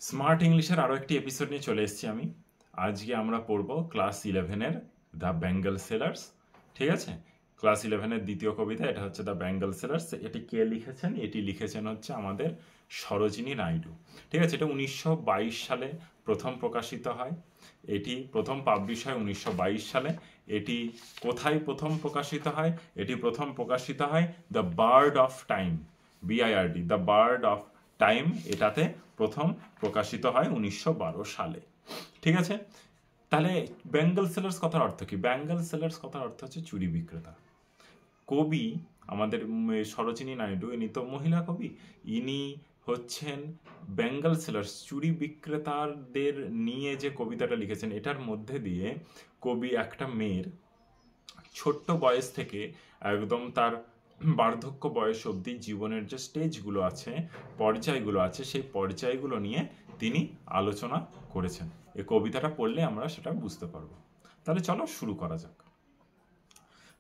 Smart ইংলিশের আরও একটি এপিসোড নিয়ে চলে এসেছি আমি। আজকে আমরা পড়ব ক্লাস 11-এর দ্য বেঙ্গল সেলার্স। ঠিক আছে, ক্লাস 11-এর দ্বিতীয় কবিতা, এটা হচ্ছে দ্য বেঙ্গল সেলার্স। এটি কে লিখেছেন? এটি লিখেছেন হচ্ছে আমাদের সরোজিনী নাইডু। ঠিক আছে, এটা 1922 সালে প্রথম প্রকাশিত হয়। এটি প্রথম পাবলিশ হয় 1922 সালে। এটি কোথায় প্রথম প্রকাশিত হয়? এটি প্রথম প্রকাশিত হয় the bird of time, BIRD, the bird of time, এটাতে প্রথম প্রকাশিত হয় 1912 সালে। ঠিক আছে, তাহলে বেঙ্গল সেলার্স কথার অর্থ কি? বেঙ্গল সেলার্স কথার অর্থ হচ্ছে চুরি বিক্রেতা। কবি আমাদের সরোজিনী নাইডু, ইনি তো মহিলা কবি, ইনি হচ্ছেন বেঙ্গল সেলার্স, চুরি বিক্রেতাদের নিয়ে যে কবিতাটা লিখেছেন। এটার মধ্যে দিয়ে কবি একটা মেয়ের ছোট্ট বয়স থেকে একদম তার বার্ধক্য বয়স অবধি জীবনের যে স্টেজগুলো আছে, পর্যায়গুলো আছে, সেই পর্যায়গুলো নিয়ে তিনি আলোচনা করেছেন। এই কবিতাটা পড়লে আমরা সেটা বুঝতে পারবো। তাহলে চলো শুরু করা যাক।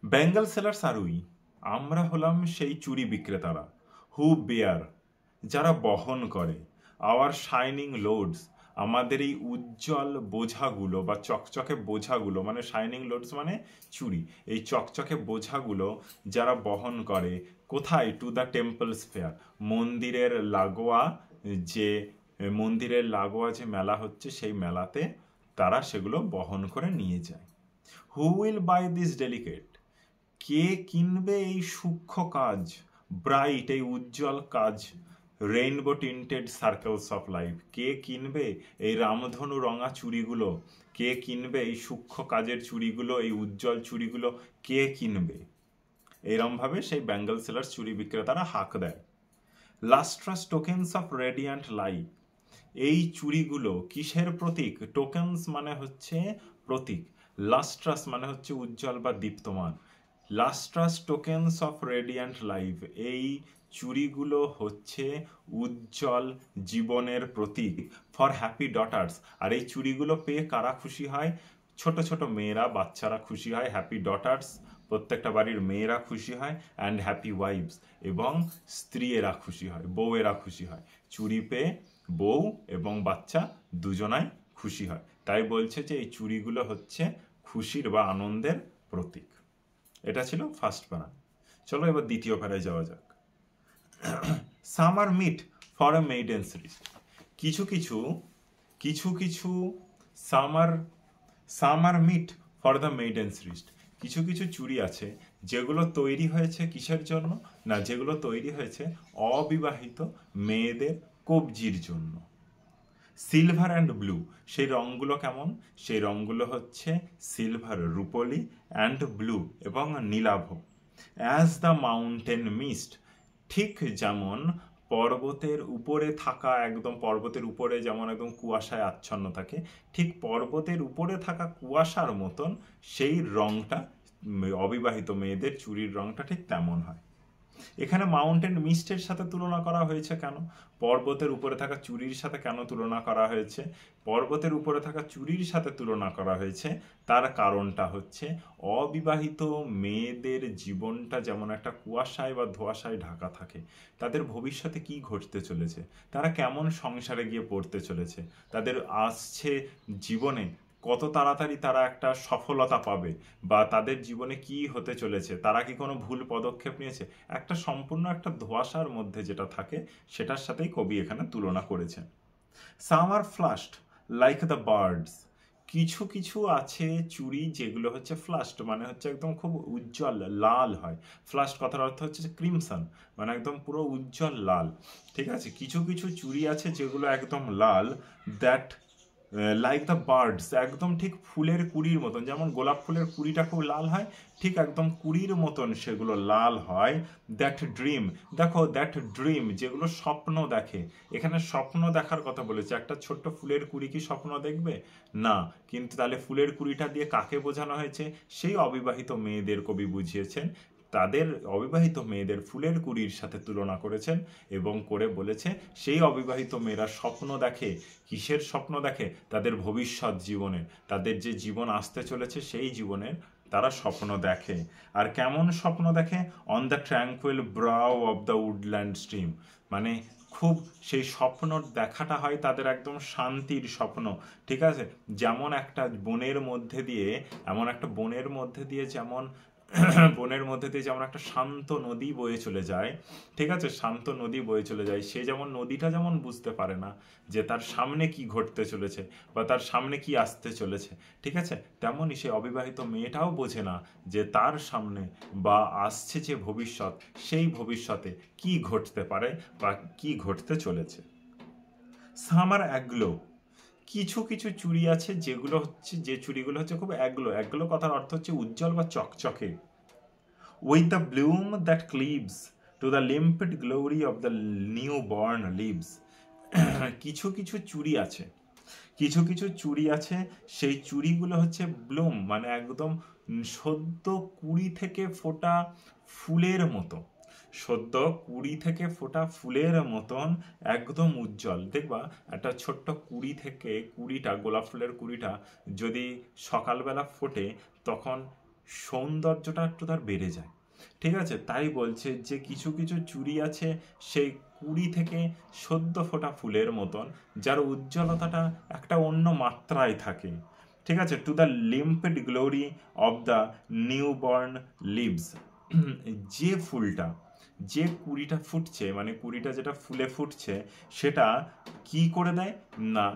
বেঙ্গল সেলার্স আর উই, আমরা হলাম সেই চুরি বিক্রেতারা, হু বেয়ার, যারা বহন করে, আওয়ার শাইনিং লোডস, আমাদের এই উজ্জ্বল বোঝাগুলো বা চকচকে বোঝাগুলো, মানে শাইনিং লোডস মানে চুরি, এই চকচকে বোঝাগুলো যারা বহন করে, কোথায়? টু দ্য টেম্পল স্ফেয়ার, মন্দিরের লাগোয়া যে মেলা হচ্ছে, সেই মেলাতে তারা সেগুলো বহন করে নিয়ে যায়। Who will buy this delicate, কে কিনবে এই সূক্ষ্ম কাজ, ব্রাইট, এই উজ্জ্বল কাজ, rainbow tinted circles of life, কে কিনবে এই রামধনু রঙা চুড়িগুলো, কে কিনবে এই সূক্ষ্ম কাজের চুড়িগুলো, এই উজ্জ্বল চুড়িগুলো কে কিনবে? এইরমভাবে সেই বেঙ্গল সেলার্স চুরি বিক্রেতারা হাঁক দেয়। Lustrous tokens of radiant light, এই চুড়িগুলো কিসের প্রতীক? টোকেন্স মানে হচ্ছে প্রতীক, লাস্ট্রাস মানে হচ্ছে উজ্জ্বল বা দীপ্তমান। Lustrous tokens of radiant life, এই চুড়িগুলো হচ্ছে উজ্জ্বল জীবনের প্রতীক। ফর হ্যাপি ডটার্স, আর এই চুড়িগুলো পেয়ে কারা খুশি হয়? ছোট ছোট মেয়েরা, বাচ্চারা খুশি হয়। হ্যাপি ডটার্স, প্রত্যেকটা বাড়ির মেয়েরা খুশি হয়। অ্যান্ড হ্যাপি ওয়াইফস, এবং স্ত্রীয়েরা খুশি হয়, বউয়েরা খুশি হয়। চুড়ি পেয়ে বউ এবং বাচ্চা দুজনাই খুশি হয়। তাই বলছে যে এই চুড়িগুলো হচ্ছে খুশির বা আনন্দের প্রতীক। এটা ছিল ফার্স্ট প্যারা। চলো এবার দ্বিতীয় প্যারায় যাওয়া যাক। Some are meet for a maiden's wrist, কিছু কিছু some are meet for the maiden's wrist, কিছু কিছু চুড়ি আছে যেগুলো তৈরি হয়েছে কিসের জন্য? না, যেগুলো তৈরি হয়েছে অবিবাহিত মেয়েদের কবজির জন্য। সিলভার অ্যান্ড ব্লু, সেই রঙগুলো কেমন? সেই রঙগুলো হচ্ছে সিলভার, রূপলি, অ্যান্ড ব্লু, এবং নীলাভ। অ্যাজ দ্য মাউন্টেন মিস্ট, ঠিক যেমন পর্বতের উপরে থাকা, একদম পর্বতের উপরে যেমন একদম কুয়াশায় আচ্ছন্ন থাকে, ঠিক পর্বতের উপরে থাকা কুয়াশার মতন সেই রঙটা অবিবাহিত মেয়েদের চুড়ির রঙটা ঠিক তেমন হয়। এখানে মাউন্টেন মিস্টের সাথে তুলনা করা হয়েছে কেন? পর্বতের উপরে থাকা চুড়ির সাথে কেন তুলনা করা হয়েছে? পর্বতের উপরে থাকা চুড়ির সাথে তুলনা করা হয়েছে, তার কারণটা হচ্ছে অবিবাহিত মেয়েদের জীবনটা যেমন একটা কুয়াশায় বা ধোঁয়াশায় ঢাকা থাকে। তাদের ভবিষ্যতে কি ঘটতে চলেছে, তারা কেমন সংসারে গিয়ে পড়তে চলেছে, তাদের আসছে জীবনে কত তাড়াতাড়ি তারা একটা সফলতা পাবে, বা তাদের জীবনে কি হতে চলেছে, তারা কি কোনো ভুল পদক্ষেপ নিয়েছে, একটা সম্পূর্ণ একটা ধোঁয়াশার মধ্যে যেটা থাকে, সেটার সাথেই কবি এখানে তুলনা করেছেন। সাম আর ফ্লাস্ট লাইক দ্য বার্ডস, কিছু কিছু আছে চুড়ি যেগুলো হচ্ছে ফ্লাস্ট, মানে হচ্ছে একদম খুব উজ্জ্বল লাল হয়। ফ্লাস্ট কথার অর্থ হচ্ছে ক্রিমসন, মানে একদম পুরো উজ্জ্বল লাল। ঠিক আছে, কিছু কিছু চুড়ি আছে যেগুলো একদম লাল, দ্যাট লাইক দ্য বার্ডস, একদম ঠিক ফুলের কুড়ির মতন, যেমন গোলাপ ফুলের কুড়িটা খুব লাল হয়, ঠিক একদম কুড়ির মতন সেগুলো লাল হয়। দ্যাট ড্রিম, দেখো দ্যাট ড্রিম, যেগুলো স্বপ্ন দেখে। এখানে স্বপ্ন দেখার কথা বলেছে। একটা ছোট্ট ফুলের কুড়ি কি স্বপ্ন দেখবে? না। কিন্তু তাহলে ফুলের কুড়িটা দিয়ে কাকে বোঝানো হয়েছে? সেই অবিবাহিত মেয়েদের কবি বুঝিয়েছেন, তাদের অবিবাহিত মেয়েদের ফুলের কুড়ির সাথে তুলনা করেছেন, এবং করে বলেছে সেই অবিবাহিত মেয়েরা স্বপ্ন দেখে। কিসের স্বপ্ন দেখে? তাদের ভবিষ্যৎ জীবনে, তাদের যে জীবন আসতে চলেছে সেই জীবনের তারা স্বপ্ন দেখে। আর কেমন স্বপ্ন দেখে? On the tranquil brow of the woodland stream, মানে খুব সেই স্বপ্ন দেখাটা হয় তাদের একদম শান্তির স্বপ্ন, ঠিক আছে। যেমন একটা বনের মধ্যে দিয়ে, এমন একটা বনের মধ্যে দিয়ে যেমন বনের মধ্যে দিয়ে যেমন একটা শান্ত নদী বয়ে চলে যায়, ঠিক আছে, শান্ত নদী বয়ে চলে যায়, সে যেমন নদীটা যেমন বুঝতে পারে না যে তার সামনে কি ঘটতে চলেছে বা তার সামনে কি আসতে চলেছে, ঠিক আছে, তেমনই সে অবিবাহিত মেয়েটাও বোঝে না যে তার সামনে বা আসছে যে ভবিষ্যৎ, সেই ভবিষ্যতে কি ঘটতে পারে বা কি ঘটতে চলেছে। সামার অ্যাগ্লো, কিছু কিছু চুড়ি আছে যেগুলো হচ্ছে, যে চুড়িগুলো হচ্ছে খুব অ্যাগ্লো, অ্যাগ্লো কথার অর্থ হচ্ছে উজ্জ্বল বা চকচকে। With the bloom that cleaves to the limpid glory of the newborn leaves. কিছু কিছু চুড়ি আছে, কিছু কিছু চুড়ি আছে, সেই চুড়িগুলো হচ্ছে ব্লুম, মানে একদম সদ্য কুড়ি থেকে ফোটা ফুলের মতো, সদ্য কুড়ি থেকে ফোটা ফুলের মতন একদম উজ্জ্বল। দেখবা একটা ছোট্ট কুড়ি থেকে কুড়িটা, গোলাপ ফুলের কুড়িটা যদি সকালবেলা ফোটে তখন সৌন্দর্যটা একটু তার বেড়ে যায়, ঠিক আছে। তাই বলছে যে কিছু কিছু চুড়ি আছে সেই কুড়ি থেকে সদ্য ফোটা ফুলের মতন, যার উজ্জ্বলতাটা একটা অন্য মাত্রায় থাকে, ঠিক আছে। To the limpid glory of the newborn leaves, যে ফুলটা, যে কুড়িটা ফুটছে, মানে কুড়িটা যেটা ফুলে ফুটছে, সেটা কি করে দেয় না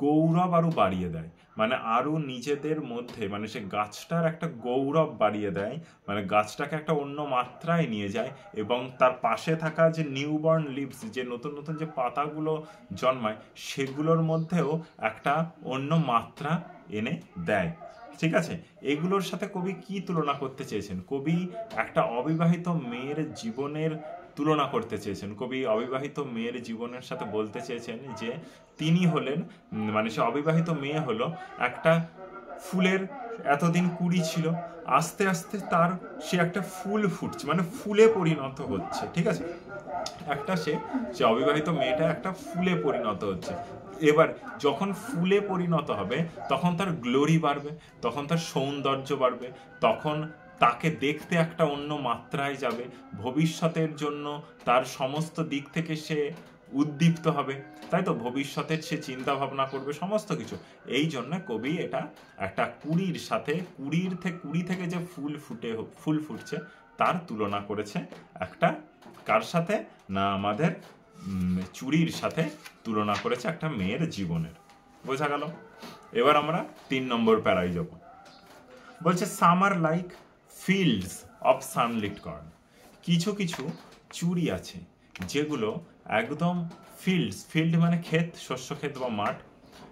গৌরব আরো বাড়িয়ে দেয়, মানে আরো নিজেদের মধ্যে, মানে সে গাছটার একটা গৌরব বাড়িয়ে দেয়, মানে গাছটাকে একটা অন্য মাত্রায় নিয়ে যায়, এবং তার পাশে থাকা যে নিউবর্ন লিভস, যে নতুন নতুন যে পাতাগুলো জন্মায়, সেগুলোর মধ্যেও একটা অন্য মাত্রা এনে দেয়, ঠিক আছে। এগুলোর সাথে কবি কি তুলনা করতে চেয়েছেন? কবি একটা অবিবাহিত মেয়ের জীবনের তুলনা করতে চেয়েছেন। কবি অবিবাহিত মেয়ের জীবনের সাথে বলতে চেয়েছেন যে তিনি হলেন, মানে সে অবিবাহিত মেয়ে হলো একটা ফুলের, এতদিন কুড়ি ছিল, আস্তে আস্তে তার সে একটা ফুল ফুটছে, মানে ফুলে পরিণত হচ্ছে, ঠিক আছে। একটা সে সে অবিবাহিত মেয়েটা একটা ফুলে পরিণত হচ্ছে। এবার যখন ফুলে পরিণত হবে তখন তার গ্লোরি বাড়বে, তখন তার সৌন্দর্য বাড়বে, তখন তাকে দেখতে একটা অন্য মাত্রায় যাবে, ভবিষ্যতের জন্য তার সমস্ত দিক থেকে সে উদ্দীপ্ত হবে, তাই তো, ভবিষ্যতের সে চিন্তা ভাবনা করবে সমস্ত কিছু। এই জন্য কবি এটা একটা কুড়ির সাথে, কুড়ি থেকে যে ফুল ফুটছে তার তুলনা করেছে একটা, কার সাথে না আমাদের চুরির সাথে তুলনা করেছে একটা মেয়ের জীবনের। বোঝা গেল? এবার আমরা 3 নম্বর প্যারায় যাব। বলছে summer like fields of sunlit corn, কিছু কিছু চুড়ি আছে যেগুলো একদম ফিল্ডস, ফিল্ড মানে ক্ষেত, শস্য ক্ষেত বা মাঠ,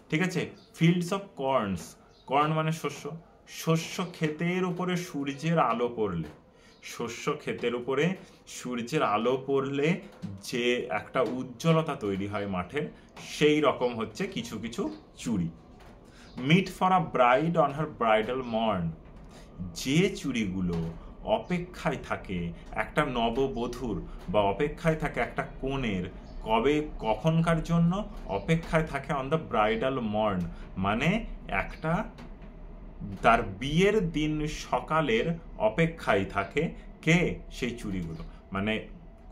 ঠিক আছে। ফিল্ডস অফ কর্নস, কর্ন মানে শস্য, শস্য ক্ষেতের উপরে সূর্যের আলো পড়লে, শস্য ক্ষেতের উপরে সূর্যের আলো পড়লে যে একটা উজ্জ্বলতা তৈরি হয় মাঠের, সেই রকম হচ্ছে কিছু কিছু চুড়ি। Meet for a bride on her bridal morn, যে চুড়িগুলো অপেক্ষায় থাকে একটা নববধূর, বা অপেক্ষায় থাকে একটা কনের, কখনকার জন্য অপেক্ষায় থাকে অন দ্য ব্রাইডাল মর্ন, মানে একটা তার বিয়ের দিন সকালের অপেক্ষায় থাকে কে, সেই চুড়িগুলো, মানে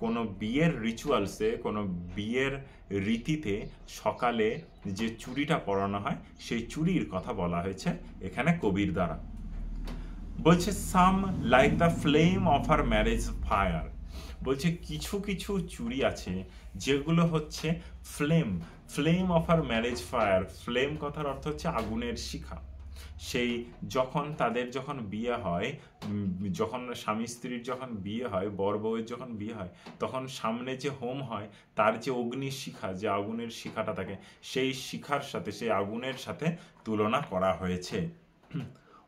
কোনো বিয়ের রিচুয়ালসে, কোনো বিয়ের রীতিতে সকালে যে চুড়িটা পরানো হয় সেই চুড়ির কথা বলা হয়েছে এখানে কবির দ্বারা। বলছে some like the flame of our marriage fire, বলছে কিছু কিছু চুড়ি আছে যেগুলো হচ্ছে flame, flame of our marriage fire, flame কথার অর্থ হচ্ছে আগুনের শিখা। সেই যখন তাদের যখন বিয়ে হয়, যখন স্বামী স্ত্রীর যখন বিয়ে হয়, বর বউয়ের যখন বিয়ে হয়, তখন সামনে যে হোম হয় তার যে অগ্নির শিখা, যে আগুনের শিখাটা থাকে, সেই শিখার সাথে, সেই আগুনের সাথে তুলনা করা হয়েছে।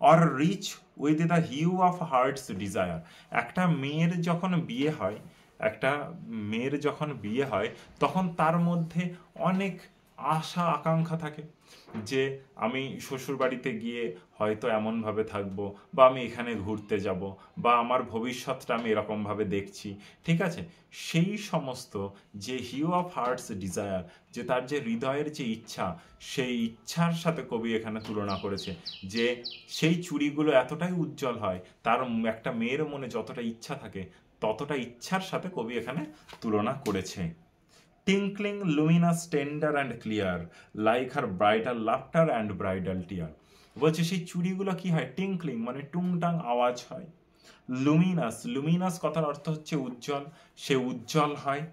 Or rich with the hue of heart's desire, একটা মেয়ের যখন বিয়ে হয়, একটা মেয়ের যখন বিয়ে হয় তখন তার মধ্যে অনেক আশা আকাঙ্ক্ষা থাকে, যে আমি শ্বশুর বাড়িতে গিয়ে হয়তো এমনভাবে থাকবো, বা আমি এখানে ঘুরতে যাব, বা আমার ভবিষ্যৎটা আমি এরকমভাবে দেখছি, ঠিক আছে। সেই সমস্ত যে হিউ অফ হার্টস ডিজায়ার, যে তার যে হৃদয়ের যে ইচ্ছা, সেই ইচ্ছার সাথে কবি এখানে তুলনা করেছে, যে সেই চুড়িগুলো এতটাই উজ্জ্বল হয়, তার একটা মেয়ের মনে যতটা ইচ্ছা থাকে ততটা ইচ্ছার সাথে কবি এখানে তুলনা করেছে। Tinkling luminous tender and clear like her bridal laughter and bridal tear. বলছে সেই চুড়িগুলো কি হয়, টিঙ্কলিং মানে টুংটাং আওয়াজ হয়, লুমিনাস, লুমিনাস কথার অর্থ হচ্ছে উজ্জ্বল, সে উজ্জ্বল হয়,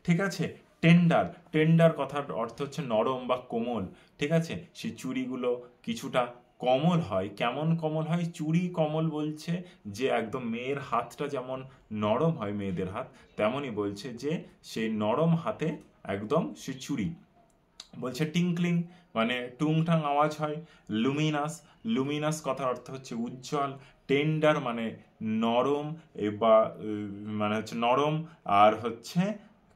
ঠিক আছে। টেন্ডার, টেন্ডার কথার অর্থ হচ্ছে নরম বা কোমল, ঠিক আছে। সেই চুড়িগুলো কিছুটা কোমল হয়, কেমন কোমল হয়, চুড়ি কোমল বলছে যে একদম মেয়ের হাতটা যেমন নরম হয় মেয়েদের হাত, তেমনই বলছে যে সেই নরম হাতে একদম সে চুড়ি। বলছে টিঙ্কলিং মানে টুংটাং আওয়াজ হয়, লুমিনাস, লুমিনাস কথার অর্থ হচ্ছে উজ্জ্বল, টেন্ডার মানে নরম বা মানে হচ্ছে নরম, আর হচ্ছে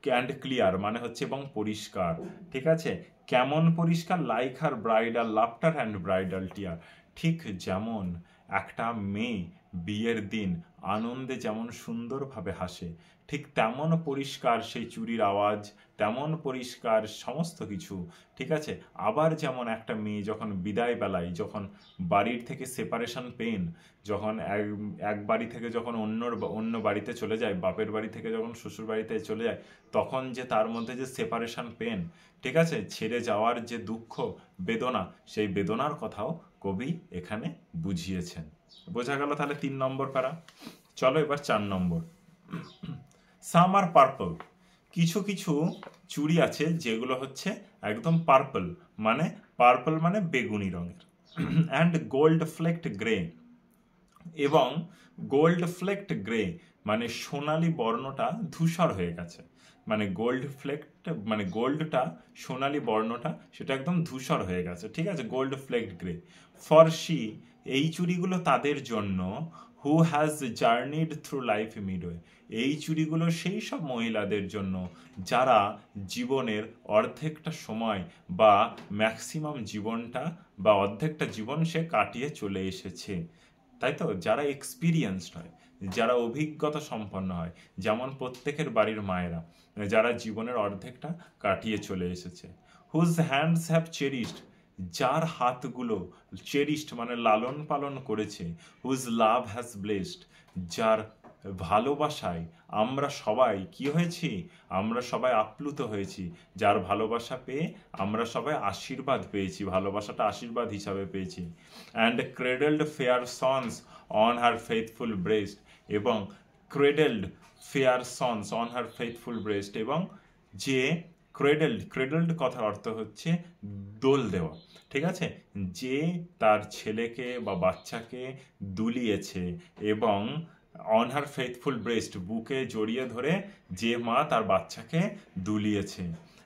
অ্যান্ড ক্লিয়ার মানে হচ্ছে এবং পরিষ্কার, ঠিক আছে। কেমন পরিষ্কার, like her bridal laughter and bridal tear, ঠিক যেমন একটা মেয়ে বিয়ের দিন আনন্দে যেমন সুন্দরভাবে হাসে, ঠিক তেমন পরিষ্কার সেই চুরির আওয়াজ, তেমন পরিষ্কার সমস্ত কিছু, ঠিক আছে। আবার যেমন একটা মেয়ে যখন বিদায় বেলায়, যখন বাড়ির থেকে সেপারেশন পেন, যখন এক বাড়ি থেকে যখন অন্য বাড়িতে চলে যায়, বাপের বাড়ি থেকে যখন শ্বশুর বাড়িতে চলে যায়, তখন যে তার মধ্যে যে সেপারেশন পেন, ঠিক আছে, ছেড়ে যাওয়ার যে দুঃখ বেদনা, সেই বেদনার কথাও কবি এখানে বুঝিয়েছেন। বোঝা গেল তাহলে 3 নম্বর প্যারা। চলো এবার 4 নম্বর। সাম আর পার্পল, কিছু কিছু চুড়ি আছে যেগুলো হচ্ছে একদম পার্পল, মানে পার্পল মানে বেগুনি রঙের, অ্যান্ড গোল্ড ফ্লেক্ট গ্রে, এবং গোল্ড ফ্লেক্ট গ্রে মানে সোনালি বর্ণটা ধূসর হয়ে গেছে, মানে গোল্ড ফ্লেক্ট মানে গোল্ডটা সোনালি বর্ণটা সেটা একদম ধূসর হয়ে গেছে, ঠিক আছে, গোল্ড ফ্লেক্ট গ্রে। ফর শি, এই চুড়িগুলো তাদের জন্য, who has journeyed through life midway, এই চুড়িগুলো সেই সব মহিলাদের জন্য যারা জীবনের অর্ধেকটা সময় বা ম্যাক্সিমাম জীবনটা বা অর্ধেকটা জীবন সে কাটিয়ে চলে এসেছে, তাই তো, যারা এক্সপিরিয়েন্সড হয়, যারা অভিজ্ঞতা সম্পন্ন হয়, যেমন প্রত্যেকের বাড়ির মায়েরা যারা জীবনের অর্ধেকটা কাটিয়ে চলে এসেছে। হুজ হ্যান্ডস হ্যাভ চেরিশড, যার হাতগুলো চেরিশড মানে লালন পালন করেছে, হুজ লাভ হ্যাজ ব্লেসড, যার ভালোবাসায় আমরা সবাই কি হয়েছি, আমরা সবাই আপ্লুত হয়েছি, যার ভালোবাসা পেয়ে আমরা সবাই আশীর্বাদ পেয়েছি, ভালোবাসাটা আশীর্বাদ হিসাবে পেয়েছি। And cradled fair sons on her faithful breast, এবং cradled fair sons on her faithful breast, এবং যে ক্রেডেলড, ক্রেডেলড কথার অর্থ হচ্ছে দোল দেওয়া, ঠিক আছে, যে তার ছেলেকে বা বাচ্চাকে দুলিয়েছে, এবং অন হার ফেথফুল ব্রেস্ট বুকে জড়িয়ে ধরে যে মা তার বাচ্চাকে দুলিয়েছে।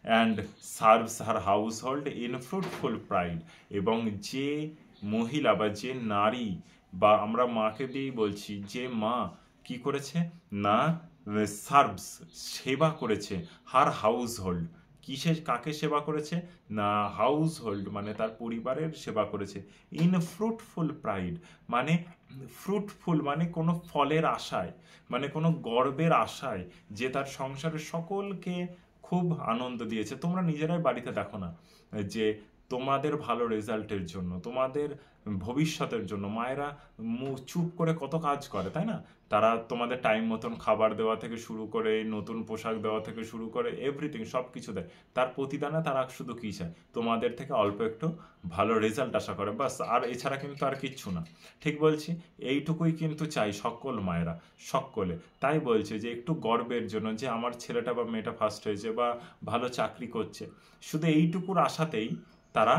And serves her household in fruitful pride, এবং যে মহিলা বা যে নারী, বা আমরা মাকে দিয়েই বলছি, যে মা কি করেছে না, সার্ভস সেবা করেছে, হার হাউস হোল্ড, কিসে কাকে সেবা করেছে না, হাউস হোল্ড মানে তার পরিবারের সেবা করেছে, ইন ফ্রুটফুল প্রাইড মানে ফ্রুটফুল মানে কোনো ফলের আশায়, মানে কোনো গর্বের আশায়, যে তার সংসারের সকলকে খুব আনন্দ দিয়েছে। তোমরা নিজেরাই বাড়িতে দেখো না যে তোমাদের ভালো রেজাল্টের জন্য, তোমাদের ভবিষ্যতের জন্য মায়েরা চুপ করে কত কাজ করে, তাই না, তারা তোমাদের টাইম মতন খাবার দেওয়া থেকে শুরু করে, নতুন পোশাক দেওয়া থেকে শুরু করে, এভরিথিং সব কিছু দেয়, তার প্রতিদানে তারা শুধু কী চায়, তোমাদের থেকে অল্প একটু ভালো রেজাল্ট আশা করে, বাস, আর এছাড়া কিন্তু আর কিচ্ছু না, ঠিক বলছি, এইটুকুই কিন্তু চাই সকল মায়েরা, সকলে। তাই বলছে যে একটু গর্বের জন্য যে আমার ছেলেটা বা মেয়েটা ফার্স্ট হয়েছে বা ভালো চাকরি করছে, শুধু এইটুকুর আশাতেই তারা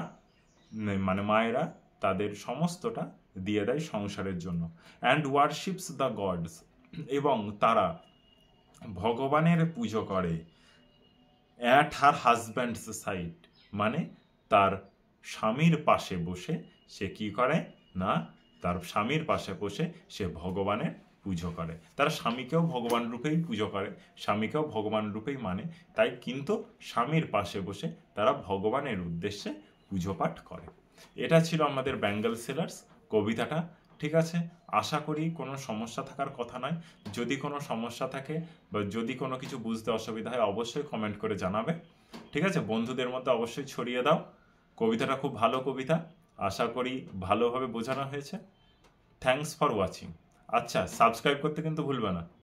মানে মায়েরা তাদের সমস্তটা দিয়ে দেয় সংসারের জন্য। অ্যান্ড ওয়ারশিপস দ্য গডস, এবং তারা ভগবানের পুজো করে। অ্যাট হার হাজব্যান্ডস সাইড মানে তার স্বামীর পাশে বসে সে কি করে না, তার স্বামীর পাশে বসে সে ভগবানের পুজো করে, তারা স্বামীকেও ভগবান রূপেই পুজো করে, স্বামীকেও ভগবান রূপেই মানে, তাই কিন্তু স্বামীর পাশে বসে তারা ভগবানের উদ্দেশ্যে পুজো পাঠ করে। এটা ছিল আমাদের বেঙ্গল সেলার্স কবিতাটা, ঠিক আছে। আশা করি কোনো সমস্যা থাকার কথা নয়, যদি কোনো সমস্যা থাকে বা যদি কোনো কিছু বুঝতে অসুবিধা হয় অবশ্যই কমেন্ট করে জানাবে, ঠিক আছে, বন্ধুদের মধ্যে অবশ্যই ছড়িয়ে দাও। কবিতাটা খুব ভালো কবিতা, আশা করি ভালোভাবে বোঝানো হয়েছে। Thanks for watching. আচ্ছা, সাবস্ক্রাইব করতে কিন্তু ভুলবে না।